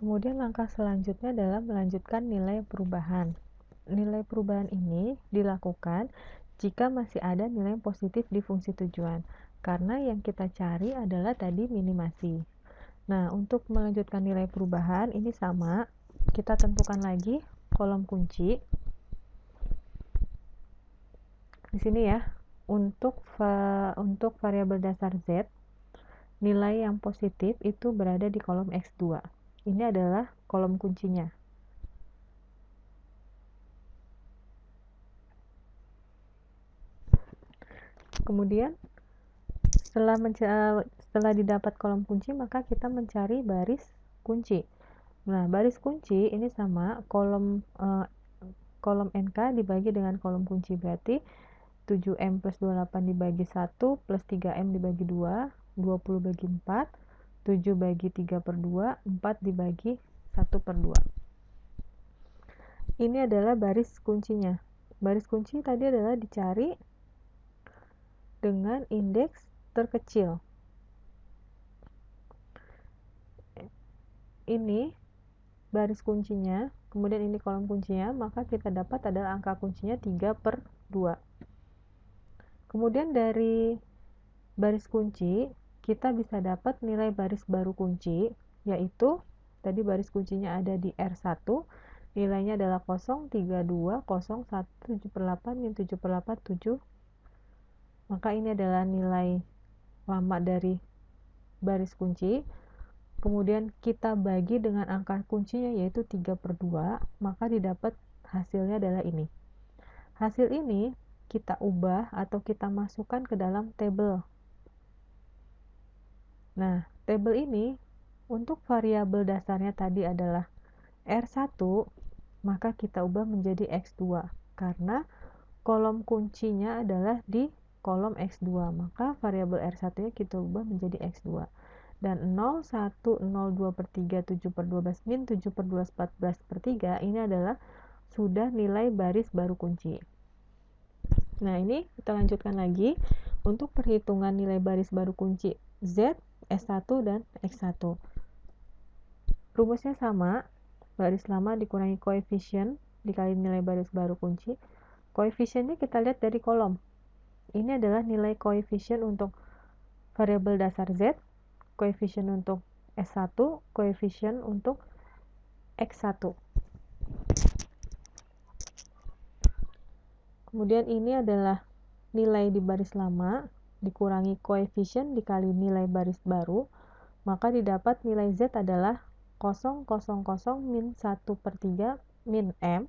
Kemudian langkah selanjutnya adalah melanjutkan nilai perubahan. Nilai perubahan ini dilakukan jika masih ada nilai positif di fungsi tujuan, karena yang kita cari adalah tadi minimasi. Nah, untuk melanjutkan nilai perubahan ini sama, kita tentukan lagi kolom kunci. Di sini ya, untuk variabel dasar Z, nilai yang positif itu berada di kolom X2. Ini adalah kolom kuncinya. Kemudian setelah didapat kolom kunci, maka kita mencari baris kunci. Nah, baris kunci ini sama kolom NK dibagi dengan kolom kunci, berarti 7M plus 28 dibagi 1 plus 3M dibagi 2, 20 bagi 4, 7 bagi 3 per 2, 4 dibagi 1 per 2. Ini adalah baris kuncinya. Baris kunci tadi adalah dicari dengan indeks terkecil. Ini baris kuncinya, kemudian ini kolom kuncinya, maka kita dapat adalah angka kuncinya 3 per 2. Kemudian dari baris kunci, kita bisa dapat nilai baris baru kunci, yaitu tadi baris kuncinya ada di R1, nilainya adalah 0, 3, 2, 0, 1, 7 per 8, min 7 per 8, 7. Maka ini adalah nilai lama dari baris kunci. Kemudian kita bagi dengan angka kuncinya yaitu 3 per 2, maka didapat hasilnya adalah ini. Hasil ini kita ubah atau kita masukkan ke dalam tabel. Nah, tabel ini untuk variabel dasarnya tadi adalah R1, maka kita ubah menjadi X2 karena kolom kuncinya adalah di kolom X2, maka variabel R1 nya kita ubah menjadi X2. Dan 0, 1, 0, 2 per 3, 7 per 12, min 7 per 12, 14 per 3, ini adalah sudah nilai baris baru kunci. Nah, ini kita lanjutkan lagi untuk perhitungan nilai baris baru kunci Z, S1, dan X1. Rumusnya sama, baris lama dikurangi koefisien dikali nilai baris baru kunci. Koefisiennya kita lihat dari kolom. Ini adalah nilai koefisien untuk variabel dasar Z, koefisien untuk S1, koefisien untuk X1. Kemudian ini adalah nilai di baris lama dikurangi koefisien dikali nilai baris baru, maka didapat nilai Z adalah 0, 0, 0, min 1 per 3, min M,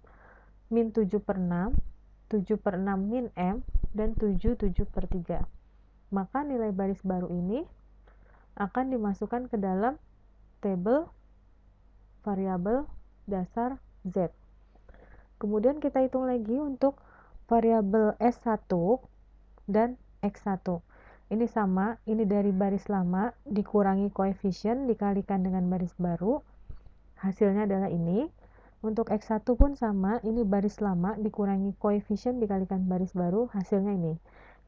min 7 per 6, 7 per 6 min M, dan 7 per 3. Maka nilai baris baru ini akan dimasukkan ke dalam tabel variabel dasar Z. Kemudian kita hitung lagi untuk variabel S1 dan X1. Ini sama, ini dari baris lama dikurangi koefisien dikalikan dengan baris baru. Hasilnya adalah ini. Untuk X1 pun sama, ini baris lama dikurangi koefisien dikalikan baris baru, hasilnya ini.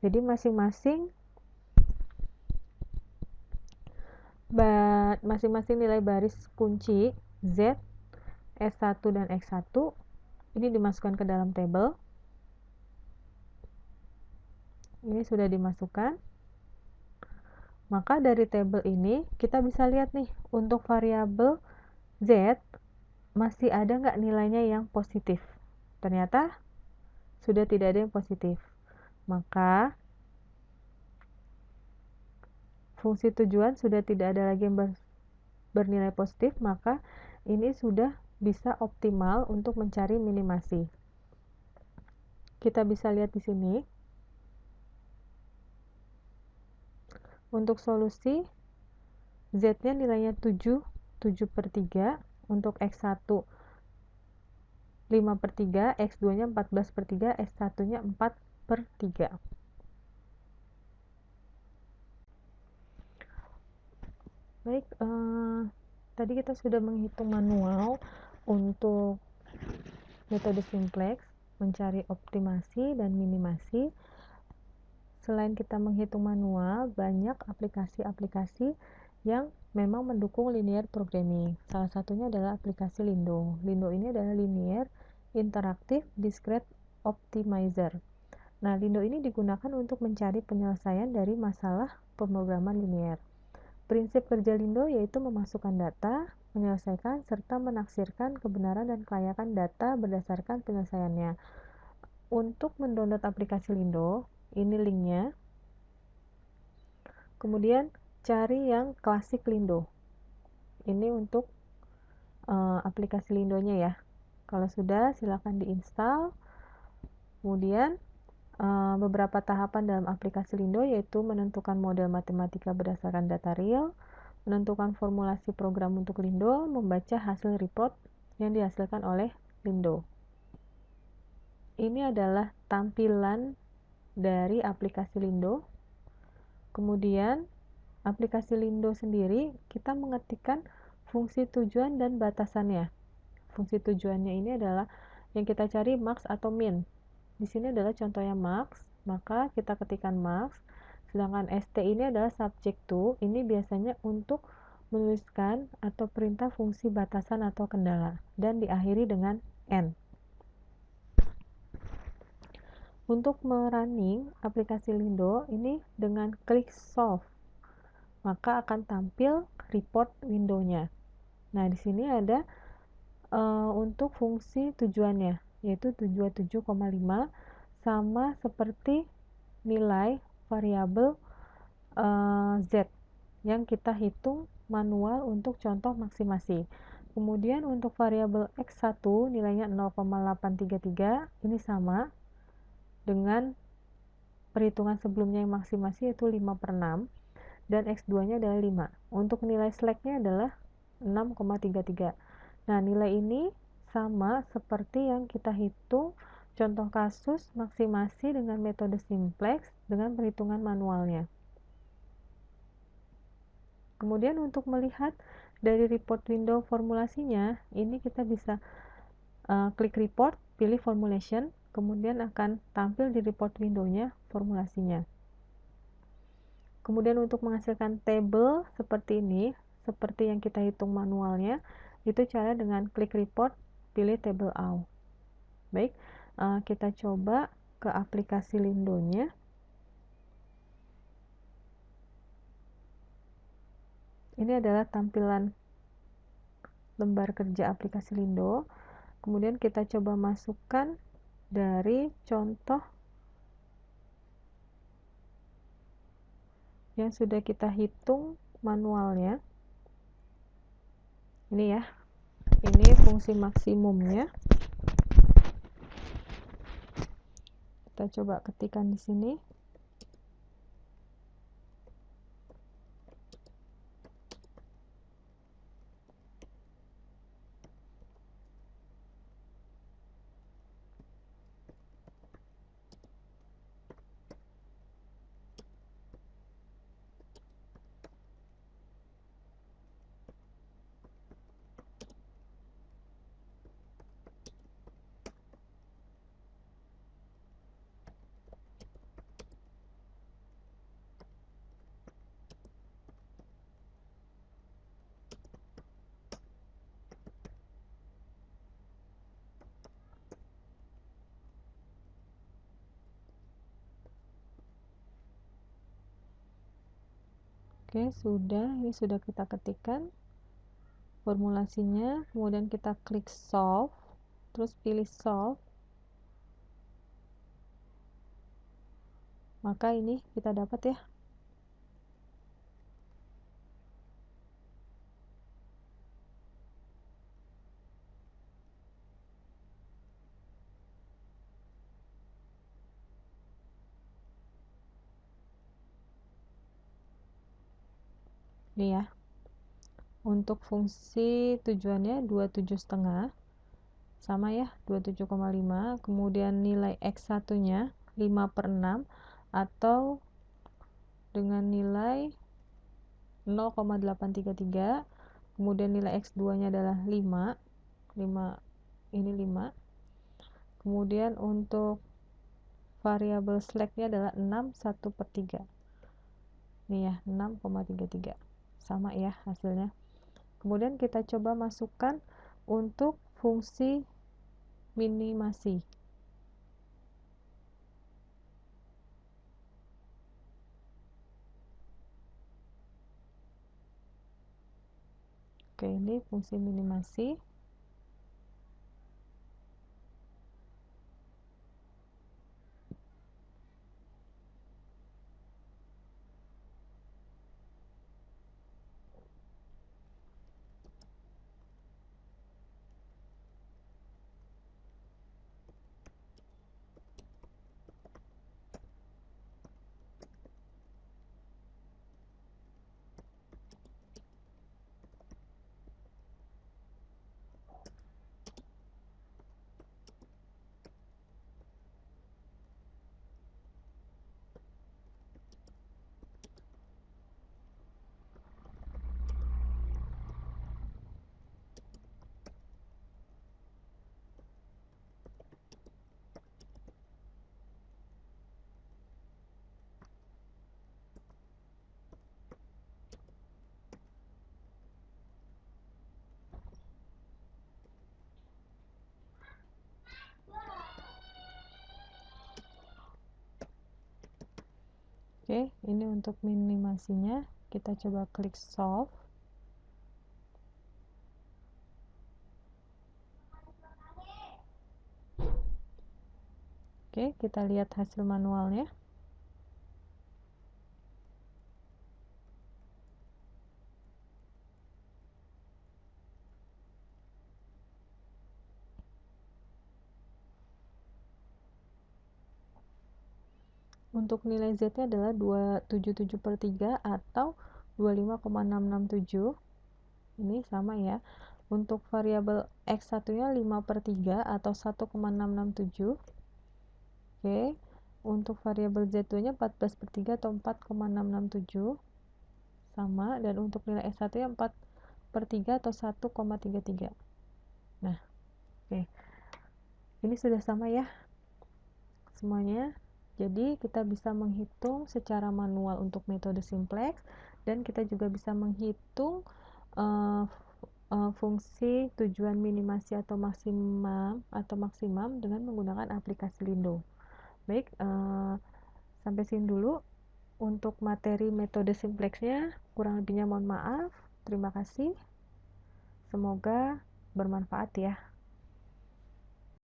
Jadi masing-masing nilai baris kunci Z, S1 dan X1 ini dimasukkan ke dalam tabel. Ini sudah dimasukkan. Maka dari tabel ini kita bisa lihat nih, untuk variabel Z masih ada nggak nilainya yang positif. Ternyata sudah tidak ada yang positif. Maka fungsi tujuan sudah tidak ada lagi yang bernilai positif, maka ini sudah bisa optimal untuk mencari minimasi. Kita bisa lihat di sini. Untuk solusi Z-nya nilainya 7 per 3, untuk X1 5 per 3, X2-nya 14 per 3, S1-nya 4 per 3. Baik, tadi kita sudah menghitung manual untuk metode simplex, mencari optimasi dan minimasi. Selain kita menghitung manual, banyak aplikasi-aplikasi yang memang mendukung linear programming. Salah satunya adalah aplikasi Lindo. Lindo ini adalah Linear Interactive Discrete Optimizer. Nah, Lindo ini digunakan untuk mencari penyelesaian dari masalah pemrograman linear. Prinsip kerja Lindo yaitu memasukkan data, menyelesaikan, serta menaksirkan kebenaran dan kelayakan data berdasarkan penyelesaiannya. Untuk mendownload aplikasi Lindo, ini linknya. Kemudian cari yang klasik Lindo. Ini untuk aplikasi Lindonya ya. Kalau sudah, silakan diinstal. Kemudian beberapa tahapan dalam aplikasi Lindo yaitu menentukan model matematika berdasarkan data real, menentukan formulasi program untuk Lindo, membaca hasil report yang dihasilkan oleh Lindo. Ini adalah tampilan dari aplikasi Lindo. Kemudian aplikasi Lindo sendiri kita mengetikkan fungsi tujuan dan batasannya. Fungsi tujuannya ini adalah yang kita cari max atau min. Di sini adalah contohnya max, maka kita ketikkan max. Sedangkan st ini adalah subject to, ini biasanya untuk menuliskan atau perintah fungsi batasan atau kendala, dan diakhiri dengan n. Untuk merunning aplikasi Lindo ini dengan klik solve, maka akan tampil report window-nya. Nah, di sini ada untuk fungsi tujuannya, yaitu 27,5 sama seperti nilai variabel z yang kita hitung manual untuk contoh maksimasi. Kemudian untuk variabel x1 nilainya 0,833, ini sama dengan perhitungan sebelumnya yang maksimasi yaitu 5/6, dan x2 nya adalah 5. Untuk nilai slack-nya adalah 6,33. Nah, nilai ini sama seperti yang kita hitung contoh kasus maksimasi dengan metode simplex dengan perhitungan manualnya. Kemudian untuk melihat dari report window formulasinya, ini kita bisa klik report, pilih formulation, kemudian akan tampil di report window-nya formulasinya. Kemudian untuk menghasilkan table seperti ini, seperti yang kita hitung manualnya, itu cara dengan klik report, pilih table all. Baik, kita coba ke aplikasi Lindo-nya. Ini adalah tampilan lembar kerja aplikasi Lindo. Kemudian kita coba masukkan dari contoh yang sudah kita hitung manualnya. Ini ya, ini fungsi maksimumnya. Kita coba ketikkan di sini. Oke, ini sudah kita ketikkan formulasinya, kemudian kita klik solve, terus pilih solve, maka ini kita dapat ya. Ini ya. Untuk fungsi tujuannya 27,5 sama ya, 27,5. Kemudian nilai x1 nya 5/6 atau dengan nilai 0,833. Kemudian nilai x2 nya adalah 5 ini 5. Kemudian untuk variabel slack nya adalah 6 1/3. Ini ya, 6,33. sama ya hasilnya. Kemudian kita coba masukkan untuk fungsi minimasi. Oke, ini fungsi minimasi. Oke, ini untuk minimasinya. Kita coba klik solve. Oke, kita lihat hasil manualnya. Untuk nilai Z-nya adalah 277/3 atau 25,667. Ini sama ya. Untuk variabel X1-nya 5/3 atau 1,667. Oke. Untuk variabel Z2-nya 14/3 atau 4,667. Sama. Dan untuk nilai S1-nya 4/3 atau 1,33. Nah, oke. Ini sudah sama ya semuanya. Jadi kita bisa menghitung secara manual untuk metode simplex, dan kita juga bisa menghitung fungsi tujuan minimasi atau maksimum dengan menggunakan aplikasi Lindo. Baik, sampai sini dulu untuk materi metode simplexnya. Kurang lebihnya mohon maaf. Terima kasih. Semoga bermanfaat ya.